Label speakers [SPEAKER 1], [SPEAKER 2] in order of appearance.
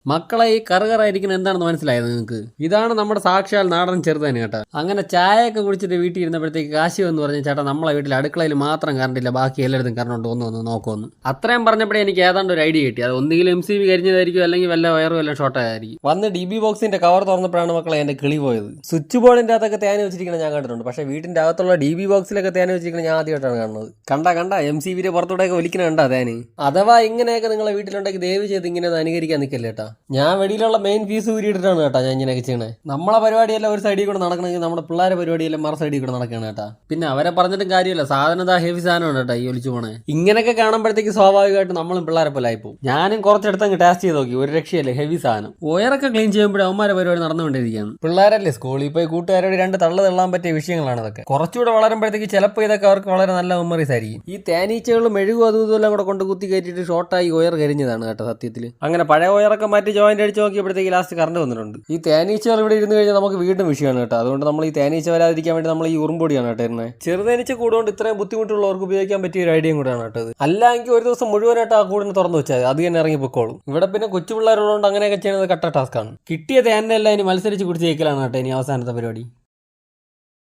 [SPEAKER 1] മക്കളെ ഈ കറുകറായിരിക്കുന്ന എന്താണെന്ന് മനസ്സിലായത് നിങ്ങൾക്ക്? ഇതാണ് നമ്മുടെ സാക്ഷാൽ നാടൻ ചെറുതന്നെ കേട്ടോ. അങ്ങനെ ചായയൊക്കെ കുടിച്ചിട്ട് വീട്ടിൽ ഇരുന്നപ്പോഴത്തേക്ക് കാശി എന്ന് പറഞ്ഞ ചേട്ടാ നമ്മളെ വീട്ടിൽ അടുക്കളയിൽ മാത്രം കറണ്ടില്ല, ബാക്കി എല്ലായിടത്തും കറണ്ട് ഒന്ന് നോക്കുമെന്ന്. അത്രയും പറഞ്ഞപ്പോഴേ എനിക്ക് ഏതാണ്ട് ഒരു ഐഡിയ കിട്ടി. അത് ഒന്നുകിൽ MCB കരിഞ്ഞതായിരിക്കും, അല്ലെങ്കിൽ വല്ല വയറും എല്ലാം ഷോർട്ട് ആയിരിക്കും. വന്ന് DB ബോക്സിന്റെ കവർ തുറന്നപ്പോഴാണ് മക്കളെ എന്റെ കിളി പോയത്. സ്വിച്ച് ബോർഡിന്റെ അകത്തൊക്കെ തേന വെച്ചിരിക്കണം ഞാൻ കണ്ടിട്ടുണ്ട്, പക്ഷേ വീട്ടിന്റെ അകത്തുള്ള DB ബോക്സിലൊക്കെ തേന വെച്ചിരിക്കണം ഞാൻ ആദ്യമായിട്ടാണ് കാണുന്നത്. കണ്ട MCBയുടെ പുറത്തൂടെയൊക്കെ വലിക്കണ കണ്ടാ തേന്. അഥവാ ഇങ്ങനെയൊക്കെ നിങ്ങളെ വീട്ടിലുണ്ടെങ്കിൽ ദയവ് ചെയ്ത് ഇങ്ങനെ അനുകരിക്കാൻ നിൽക്കല്ലേ കേട്ടാ. ഞാൻ വെളിയിലുള്ള മെയിൻ ഫീസ് ഊരിയിട്ടാണ് കേട്ടോ ഞാൻ ഇങ്ങനെയൊക്കെ ചെയ്യണേ. നമ്മളെ പരിപാടിയെല്ലാം ഒരു സൈഡിൽ കൂടെ നടക്കണമെങ്കിൽ നമ്മുടെ പിള്ളേരെ പരിപാടിയെല്ലാം മറു സൈഡിൽ കൂടെ നടക്കണം കേട്ടാ. പിന്നെ അവരെ പറഞ്ഞിട്ടും കാര്യമില്ല, സാധനത ഹെവി സാധനമാണ് കേട്ടോ ഈ ഒലിച്ചു പോണേ. ഇങ്ങനെയൊക്കെ കാണുമ്പോഴത്തേക്ക് സ്വാഭാവികമായിട്ട് നമ്മളും പിള്ളേരെ പോലെ ആയിപ്പോ. ഞാനും കുറച്ചെടുത്തങ്ങ് ടേസ്റ്റ് ചെയ്ത് നോക്കി, ഒരു രക്ഷയല്ലേ, ഹെവി സാധനം. ഒയറൊക്കെ ക്ലീൻ ചെയ്യുമ്പോഴേ അവന്മാരെ പരിപാടി നടന്നുകൊണ്ടിരിക്കുകയാണ്. പിള്ളേരല്ലേ സ്കൂളിൽ പോയി കൂട്ടുകാരോട് രണ്ട് തള്ളാൻ പറ്റിയ വിഷയങ്ങളാണ് ഇതൊക്കെ. കുറച്ചുകൂടെ വളരുമ്പോഴത്തേക്ക് ചിലപ്പോൾ ഇതൊക്കെ അവർക്ക് വളരെ നല്ല മെമ്മറീസ് ആയിരിക്കും. ഈ തേനീച്ചകളും മെഴുകും അതും ഇതെല്ലാം കൂടെ കൊണ്ട് കുത്തി കയറ്റിയിട്ട് ഷോർട്ടായി ഒയർ കരിഞ്ഞതാണ് കേട്ടോ സത്യത്തിൽ. അങ്ങനെ പഴയ ഒയറൊക്കെ മാറ്റി ജോയിന്റ് അടിച്ച് നോക്കിയപ്പോഴത്തേക്ക് ലാസ്റ്റ് കറണ്ട് വന്നിട്ടുണ്ട്. ഈ തേനീച്ചകൾ ഇവിടെ ഇരുന്ന് കഴിഞ്ഞാൽ നമുക്ക് വീണ്ടും വിഷയമാണ് കേട്ടോ. അതുകൊണ്ട് നമ്മൾ ഈ തേനീച്ച വരാതിരിക്കാൻ വേണ്ടി നമ്മൾ ഈ ഉറുമ്പൊടിയാണ് കേട്ടോ ഇരുന്നത്. ചെറുതേനീച്ച കൂടുകൊണ്ട് ഇത്രയും ബുദ്ധിമുട്ടുള്ളവർക്ക് ഉപയോഗിക്കാൻ പറ്റിയ ഒരു ഐഡിയയും കൂടെയാണ് കേട്ടോ. അല്ലെങ്കിൽ ഒരു ദിവസം മുഴുവനായിട്ട് ആ കൂടിന് തുറന്നു വെച്ചാൽ അത് തന്നെ ഇറങ്ങി പൊക്കോളും. ഇവിടെ പിന്നെ കൊച്ചു പിള്ളേരുള്ളതുകൊണ്ട് അങ്ങനെയൊക്കെ ചെയ്യുന്നത് കട്ട ടാസ്ക്കാണ്. കിട്ടിയ തേനെല്ലാം ഇനി മത്സരിച്ച് കുടിച്ച് ജയിക്കലാണ് കേട്ടോ ഇനി അവസാനത്തെ പരിപാടി.